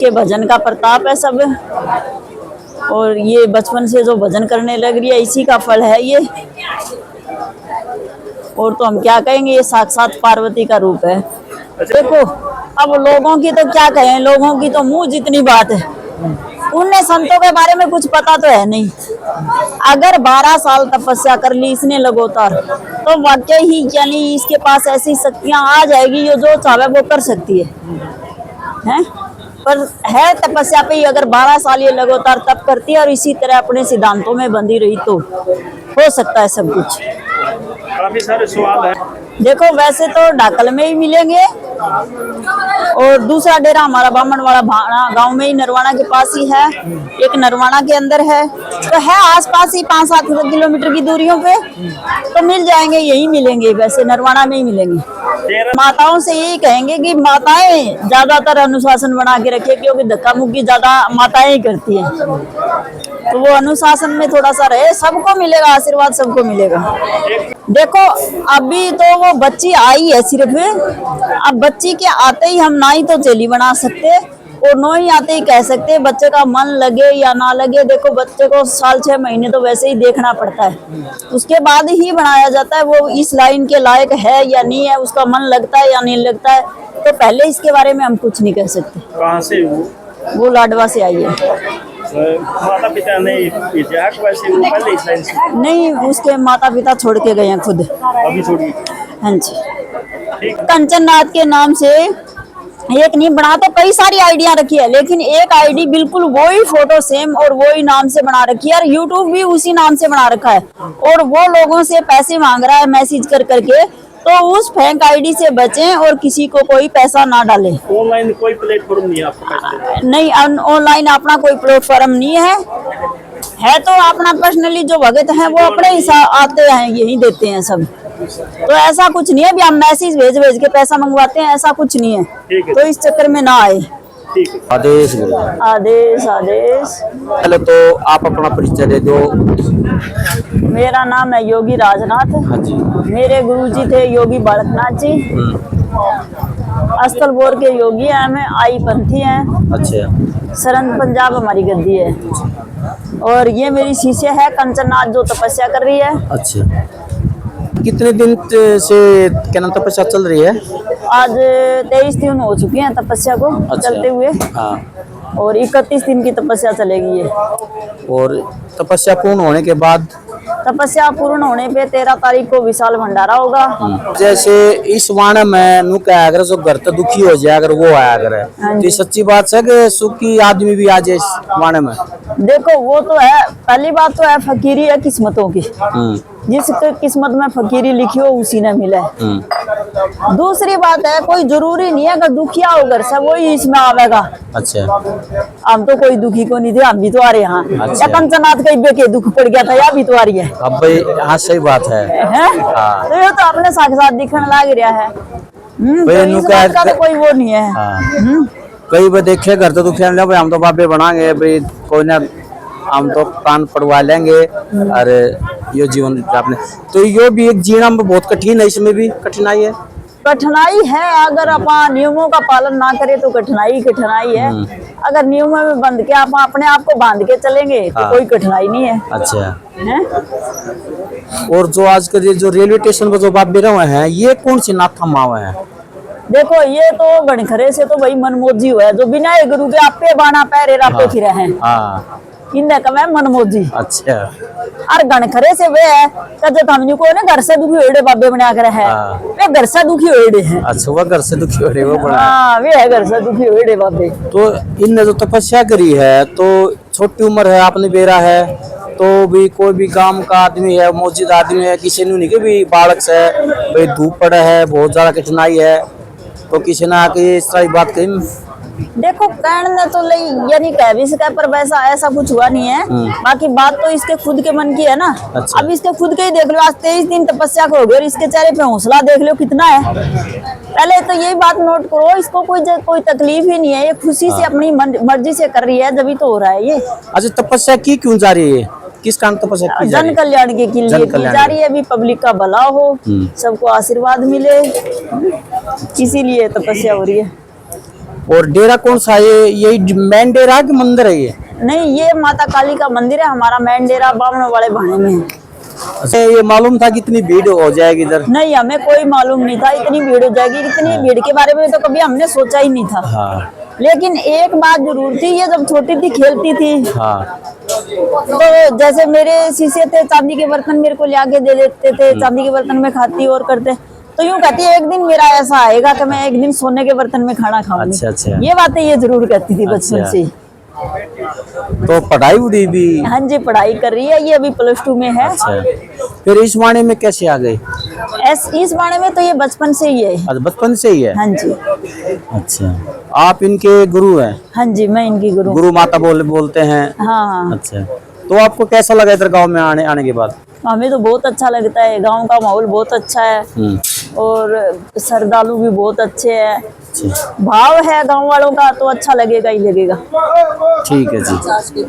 के भजन का प्रताप है सब। और ये बचपन से जो भजन करने लग रही है इसी का फल है ये। और तो हम क्या कहेंगे, ये साक्षात पार्वती का रूप है। देखो अब लोगों की तो क्या कहें, लोगों की तो मुंह जितनी बात है, उन्हें संतों के बारे में कुछ पता तो है नहीं। अगर 12 साल तपस्या कर ली इसने लगातार, तो वाकई ही यानी इसके पास ऐसी शक्तियां आ जाएगी जो चाहे वो कर सकती है? पर है तपस्या पे ही अगर 12 साल ये लगातार तप करती है और इसी तरह अपने सिद्धांतों में बंधी रही तो हो सकता है सब कुछ। काफी सारे सवाल हैं। देखो वैसे तो ढाकल में ही मिलेंगे और दूसरा डेरा हमारा बामण वाला भाना गांव में ही नरवाना के पास ही है। एक नरवाना के अंदर है, तो है आसपास ही 5-7 किलोमीटर की दूरियों पे, तो मिल जाएंगे, यही मिलेंगे, वैसे नरवाना में ही मिलेंगे। माताओं से यही कहेंगे कि माताएं ज्यादातर अनुशासन बना के रखे, क्योंकि धक्का मुक्की ज्यादा माताएं ही करती हैं, तो वो अनुशासन में थोड़ा सा रहे, सबको मिलेगा आशीर्वाद, सबको मिलेगा। देखो अभी तो वो बच्ची आई है सिर्फ, अब बच्ची के आते ही हम ना ही तो चेली बना सकते और न ही आते ही कह सकते बच्चे का मन लगे या ना लगे। देखो बच्चे को 6 महीने तो वैसे ही देखना पड़ता है, उसके बाद ही बनाया जाता है वो इस लाइन के लायक है या नहीं है, उसका मन लगता है या नहीं लगता है, तो पहले इसके बारे में हम कुछ नहीं कह सकते। कहाँ से वो लाडवा से आई है। माता पिता ने भेजा वैसे वो पहले इस लाइन से? नहीं, उसके माता पिता छोड़ के गए हैं खुद। अभी छोड़िए। हाँ जी। कंचन नाथ के नाम से एक नहीं बना, तो कई सारी आइडिया रखी है, लेकिन एक आईडी बिल्कुल वही फोटो सेम और वही नाम से बना रखी है, और यूट्यूब भी उसी नाम से बना रखा है, और वो लोगों से पैसे मांग रहा है मैसेज कर करके। तो उस फेक आईडी से बचें और किसी को कोई पैसा ना डालें। ऑनलाइन कोई प्लेटफॉर्म नहीं है आपका? नहीं, ऑनलाइन अपना कोई प्लेटफॉर्म नहीं है तो अपना पर्सनली जो भगत हैं वो अपने हिसाब आते हैं, यही देते हैं सब। तो ऐसा कुछ नहीं है भी हम मैसेज भेज के पैसा मंगवाते हैं, ऐसा कुछ नहीं है, तो इस चक्कर में ना आए। आदेश आदेश आदेश। पहले तो आप अपना परिचय दे दो। मेरा नाम है योगी राजनाथ। हाँ जी। मेरे गुरुजी थे योगी बालकनाथ जी, अस्तल बोर के योगी हैं, हमें आई पंथी हैं। अच्छा। सरन पंजाब हमारी गद्दी है, और ये मेरी शिष्य है कंचन नाथ जो तपस्या कर रही है। अच्छा, कितने दिन से क्या नाम तपस्या चल रही है? आज 23 दिन हो चुके हैं तपस्या को चलते हुए। हाँ। और 31 दिन की तपस्या चलेगी ये। और तपस्या पूर्ण होने के बाद? तपस्या पूर्ण होने पे 13 तारीख को विशाल भंडारा होगा। जैसे इस वाण में नु क्या अगर जो घर तो दुखी हो जाए अगर वो आया अगर, तो ये सच्ची बात है कि सुखी आदमी भी आ जाए इस वाण में? देखो वो तो है, पहली बात तो है फकीरी है किस्मतों की, जिस किस्मत में फकीरी लिखी हो उसी ने मिला है। दूसरी बात है कोई जरूरी नहीं है अगर दुखिया हो घर से वही इसमें आवेगा। अच्छा। हम तो कोई दुखी को नहीं थे, हम भी तो आ रहे हैं। अच्छा। कंचनाथ कहीं बेके दुख पड़ गया था, या भी तो आ रही है। अब भाई हाँ सही बात है। हाँ। तो ये तो अपने साथ दिखने लग रहा है। तो इस बात का तो कोई वो नहीं है। कई बार देखे घर तो दुखिया भाई हम तो बाबे बनाएंगे भाई, कोई ना हम तो कान पड़वा लेंगे, अरे ये जीवन आपने तो यो भी एक जीना में बहुत कठिन है, इसमें भी कठिनाई है। कठिनाई है, अगर अपन नियमों का पालन ना करें तो कठिनाई है। अगर नियमों में बंध के आप अपने आप को बांध के चलेंगे तो कोई कठिनाई नहीं है। अच्छा है? और जो आज के जो रेलवे स्टेशन पर जो बाबे रहे हैं ये कौन सी नाथा माव है? देखो ये तो गणखरे से तो भाई मनमोजी हुआ है, जो बिना गुरु के आपे बाना पैरे रापे फिरे हैं। इन्हें कमे मनमोजी। अच्छा। और गणखरे से वे है जब हमने को ना घर से दुखी होड़े बाबे बना कर है, वे घर से दुखी होड़े हैं। अच्छा, वो घर से दुखी होड़े वो बना। हाँ, वे है घर से दुखी होड़े बाबे। तो इनने जो तपस्या करी है तो छोटी उम्र है, आपने बेरा है, तो भी कोई भी काम का आदमी है, मौजूद आदमी है, किसी ने नहीं कि भी बालक से भाई धूप पड़ा है, बहुत ज्यादा कठिनाई है, तो किसी ने आके इस तरह बात कही? देखो कहने तो यानी कह भी सका, पर वैसा ऐसा कुछ हुआ नहीं है। बाकी बात तो इसके खुद के मन की है ना। अच्छा। अब इसके खुद के ही देख लो, आज 23 दिन तपस्या को हो गए और इसके चेहरे पे हौसला देख लो कितना है। पहले तो यही बात नोट करो, इसको कोई तकलीफ ही नहीं है, ये खुशी से अपनी मर्जी से कर रही है, जब तो हो रहा है ये। अच्छा, तपस्या की क्यों जा रही है? किस कारण तपस्या की जा रही है? जन कल्याण के लिए की जा रही है, अभी पब्लिक का भला हो, सबको आशीर्वाद मिले, इसीलिए तपस्या हो रही है। और डेरा कौन सा है ये? यही मेन डेरा है कि मंदिर है ये? नहीं, ये माता काली का मंदिर है। हमारा मेन डेरा बामण वाले भाने में है। अच्छा, ये मालूम था कि इतनी भीड़ हो जाएगी इधर? नहीं, हमें कोई मालूम नहीं था इतनी भीड़ हो जाएगी। इतनी भीड़ के बारे में तो कभी हमने सोचा ही नहीं था। हाँ लेकिन एक बात जरूर थी, ये जब छोटी थी खेलती थी हाँ तो जैसे मेरे शीशे थे, चांदी के बर्तन मेरे को लाके दे देते थे, चांदी के बर्तन में खाती और करते। तो यूं कहती है एक दिन मेरा ऐसा आएगा कि मैं एक दिन सोने के बर्तन में खाना खाऊंगी। अच्छा, अच्छा। ये बातें ये जरूर कहती थी बचपन अच्छा। से। तो पढ़ाई उड़ी भी? हाँ जी, पढ़ाई कर रही है, ये अभी प्लस 2 में है। अच्छा, फिर इस वाणी में कैसे आ गई? इस बारे में तो ये बचपन से ही है। अच्छा, बचपन से ही है? हाँ जी, अच्छा, आप इनके गुरु हैं? हाँ जी, मैं इनकी गुरु। गुरु माता बोलते हैं? हाँ, अच्छा, तो आपको कैसा लगा इधर गांव में आने के बाद? हमें तो बहुत अच्छा लगता है। गांव का माहौल बहुत अच्छा है और श्रद्धालु भी बहुत अच्छे हैं। अच्छा, भाव है गांव वालों का, तो अच्छा लगेगा ही लगेगा। ठीक है जी।